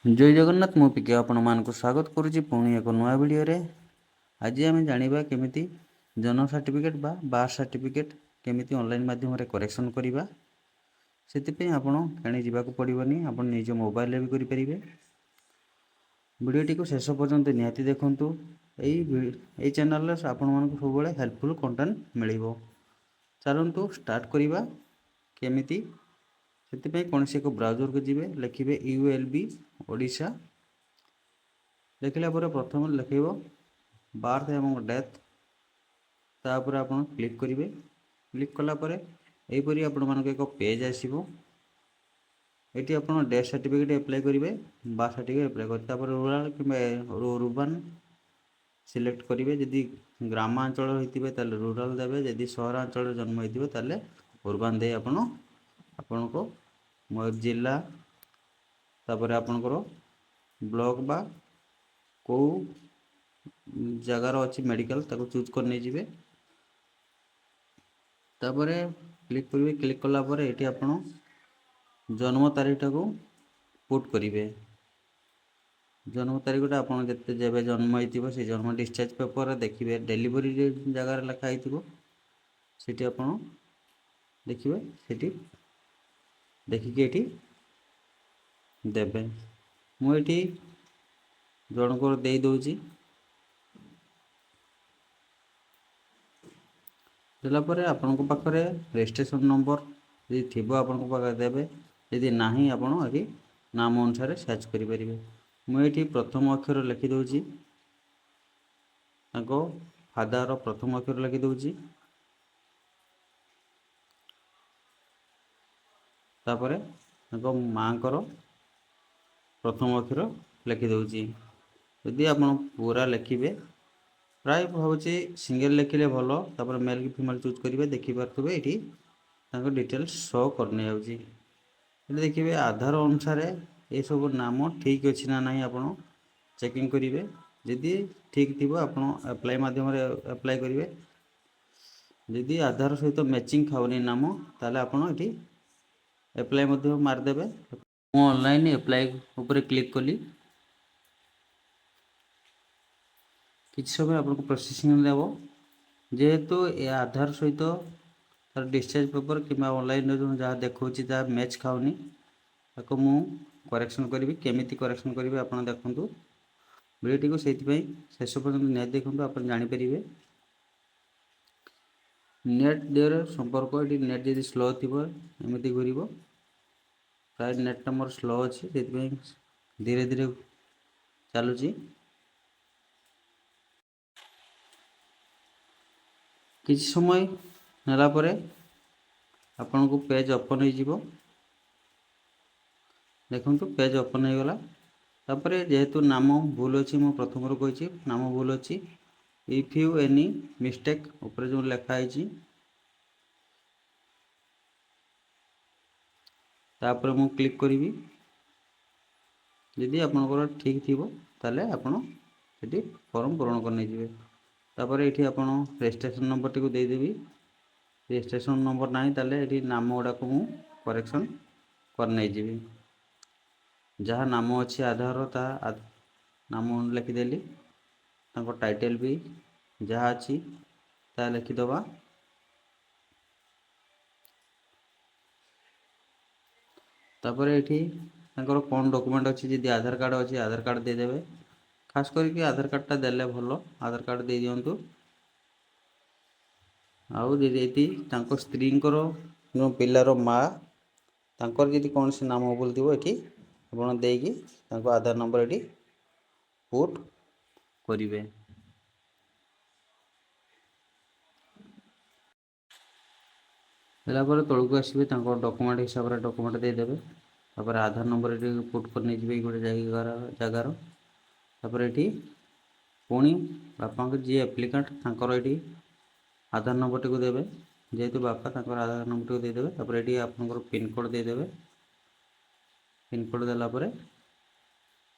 जय जगन्नाथ मु पिके आपण मानक स्वागत करुच्ची पुणी एक नुआ वीडियो रे। आज आम जाना केमिति जन्म सर्टिफिकेट बा बार्थ सर्टिफिकेट केमिति ऑनलाइन माध्यम रे करेक्शन करवा से आपण केणे जावाक पड़ोनी आपण निज मोबाइल भी करें। वीडियोटी को शेष पर्यंत निहाती देखंतु। यही चैनल आपण मानक सब हेल्पफुल कंटेंट मिल। चलतु स्टार्ट करवा केमिति से कौन से एक ब्राउजर को जीवे लिखे ULB ओडिशा लिखला प्रथम लिखे बार्थ एवं डेथ तापर आप क्लिक करेंगे। क्लिक कलापर यहपरी आपण मानक एक पेज आसो। ये आप डेथ सर्टिफिकेट एप्लाई करेंगे बार्थ सर्टिफिकेट एप्लाई कर रूराल कि रुबान सिलेक्ट करेंगे। जदि ग्रामांचल होते रूराल देवे, जदि सहरांचल जन्म होते उर्बान दे आपण को जिला तापर आपणकर ब्लॉक बा को जगार अच्छी मेडिकल चूज कर नहीं जावे। तापर क्लिक करेंगे। क्लिक कलापर ये आप जन्म तारीखटा को पुट करेंगे। जन्म तारीखटा आप जब जन्म हो से जन्म डिस्चार्ज पेपर देखिए डिलीवरी जगार लिखाई सीटी आप देखिए सीटी देखिए ये देवे। मुझे जनक दे दूची देलापर आपण पाखे रजिस्ट्रेशन नंबर यदि थी आपण पाखे देवे, यदि ना आप नाम अनुसार सर्च करें। मुझे प्रथम अक्षर लिखिदे फादर प्रथम अक्षर लिखिदे तापर माँ प्रथम अक्षर लिखिदे। यदि आप पूरा लिखे प्राय भावुँ सिंगल लिखिले भल। तापर मेल कि फीमेल चूज करेंगे। देखिपे ये डिटेल्स शो करने जाऊँगी। देखिए आधार अनुसार ये सब नाम ठीक अच्छी ना नहीं आप चेकिंग करेंगे। जदि ठीक थी आप अप्लाई माध्यम अप्लाई करेंगे। जदि आधार सहित मैचिंग खाऊनी नाम ताले आपड़ ये एप्लाई मारदेवे। मु ऑनलाइन एप्लाई ऊपर क्लिक कली। किसी समय आपको प्रोसेसिंग देव जेहेतु ये आधार सहित तार डिस्चार्ज पेपर कि ऑनलाइन जहाँ देखा जहाँ मैच खाऊनी ताको मु करेक्शन करी। केमिति करेक्शन करी आप देखु वीडियोटी को से शेष पर्यटन निहाती देखो आप जानीपर। नेट देर संपर्क ये नेट जब स्लो थी एमती घूर प्राय नेट मोर स्लो अच्छी से धीरे धीरे चलुची। किसी समय नेला परे आपन को पेज ओपन हो देखो पेज ओपन हो गला। तापर जेहेतु नाम भूल अच्छी मु प्रथम कही नाम भूल अच्छी। इफ यू एनी मिस्टेक ऊपर जो लिखाई तापर मु क्लिक करी। यदि आपनकर ठीक थी ताले आपण ये फॉर्म पूरण करने जाए। तापर ये आप रजिस्ट्रेशन नंबर टी देदेवी। रजिस्ट्रेशन नंबर ना ताले ये नाम गुड़ाक मु करेक्शन करने जी। जहाँ नाम अच्छी आधार ता नाम लिखिदेली। टाइटल भी जहाँ अच्छी ता लिखिदबा। तापर ये कौन डॉक्यूमेंट अच्छी जदि आधार कार्ड अच्छी आधार कार्ड देदेवे। खास करके आधार कार्डटा देले भल आधार कार्ड दे दिंतु। आउ यदि स्त्री पिलार माँ तांकर जदि कौन से नाम बोलती ये आप देकी आधार नंबर ये पुट करेंगे। देलापर तौक आसवे डॉक्यूमेंट हिसाब से डॉक्यूमेंट देदेवे। तापर आधार नंबर ये पुट कर नहीं गोटे जगार। तापर ये पुणी बापा जी एप्लिकेंट तांकर ये आधार नंबर टी देवे। जेहेतु बापा आधार नंबर टी देदेवे। तापर ये आपंकर पिन कोड देदेवे। पिन कोड देलापर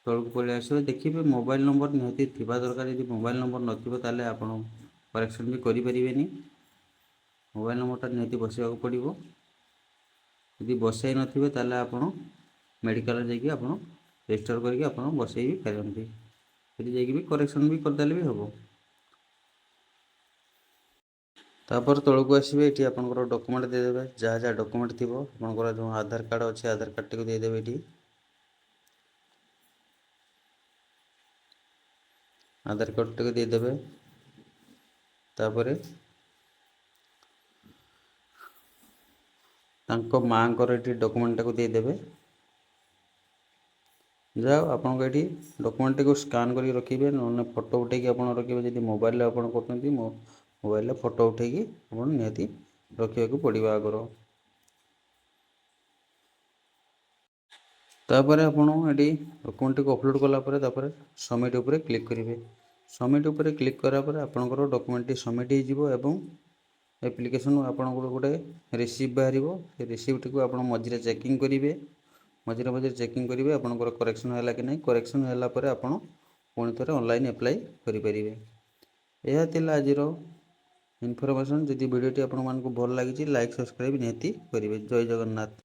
तौक पलि आसवे। देखिए मोबाइल नंबर निहाती थी दरकार। यदि मोबाइल नंबर नथिबो ताले आपण करेक्शन भी करें। मोबाइल नंबरटा निहाती बसैया पड़ो। यदि बसई नथिबे ताले आपण मेडिकल जाकि आपण ରେଜିଷ୍ଟର କରିକି ଆପଣ ବସେଇ ବି ପାରନ୍ତି। ସେଠି ଯାଇକି ବି କରେକ୍ସନ୍ ବି କରିଦେଲେ ବି ହେବ। ତାପରେ ତଳକୁ ଆସିବେ, ଏଠି ଆପଣଙ୍କର ଡକୁମେଣ୍ଟ ଦେଇଦେବେ, ଯାହା ଯାହା ଡକୁମେଣ୍ଟ ଥିବ ଆପଣଙ୍କର ଯେଉଁ ଆଧାର କାର୍ଡ଼ ଅଛି ଆଧାର କାର୍ଡ଼ଟିକୁ ଦେଇଦେବେ ଏଠି। ଆଧାର କାର୍ଡ଼ଟିକୁ ଦେଇଦେବେ। ତାପରେ ତାଙ୍କ ମାଆଙ୍କର ଏଠି ଡକୁମେଣ୍ଟଟାକୁ ଦେଇଦେବେ। ଯାହା ଆପଣଙ୍କ ଏଠି ଡକୁମେଣ୍ଟଟିକୁ ସ୍କାନ୍ କରିକି ରଖିବେ, ନହେଲେ ଫଟୋ ଉଠେଇକି ଆପଣ ରଖିବେ। ଯଦି ମୋବାଇଲରେ ଆପଣ କରୁଛନ୍ତି, ମୋବାଇଲରେ ଫଟୋ ଉଠେଇକି ଆପଣ ନିହାତି ରଖିବାକୁ ପଡ଼ିବ ଆଗର। ତାପରେ ଆପଣ ଏଠି ଡକୁମେଣ୍ଟଟିକୁ ଅପଲୋଡ଼ କଲା ପରେ ତାପରେ ସବମିଟ୍ ଉପରେ କ୍ଲିକ୍ କରିବେ। ସବମିଟ୍ ଉପରେ କ୍ଲିକ୍ କଲା ପରେ ଆପଣଙ୍କର ଡକୁମେଣ୍ଟଟି ସବମିଟ୍ ହୋଇଯିବ ଏବଂ ଆପ୍ଲିକେସନ୍ ଆପଣଙ୍କର ଗୋଟେ ରିସିପ୍ଟ ବାହାରିବ। ସେ ରିସିପ୍ଟକୁ ଆପଣ ମଝିରେ ଚେକିଂ କରିବେ। ମଝିରେ ମଝିରେ ଚେକିଂ କରିବେ ଆପଣଙ୍କର କରେକ୍ସନ୍ ହେଲା କି ନାହିଁ। କରେକ୍ସନ୍ ହେଲା ପରେ ଆପଣ ପୁଣି ଥରେ ଅନଲାଇନ୍ ଆପ୍ଲାଏ କରିପାରିବେ। ଏହା ଥିଲା ଆଜିର ଇନଫର୍ମେସନ୍। ଯଦି ଭିଡ଼ିଓଟି ଆପଣମାନଙ୍କୁ ଭଲ ଲାଗିଛି, ଲାଇକ୍ ସବସ୍କ୍ରାଇବ୍ ନିହାତି କରିବେ। ଜୟ ଜଗନ୍ନାଥ।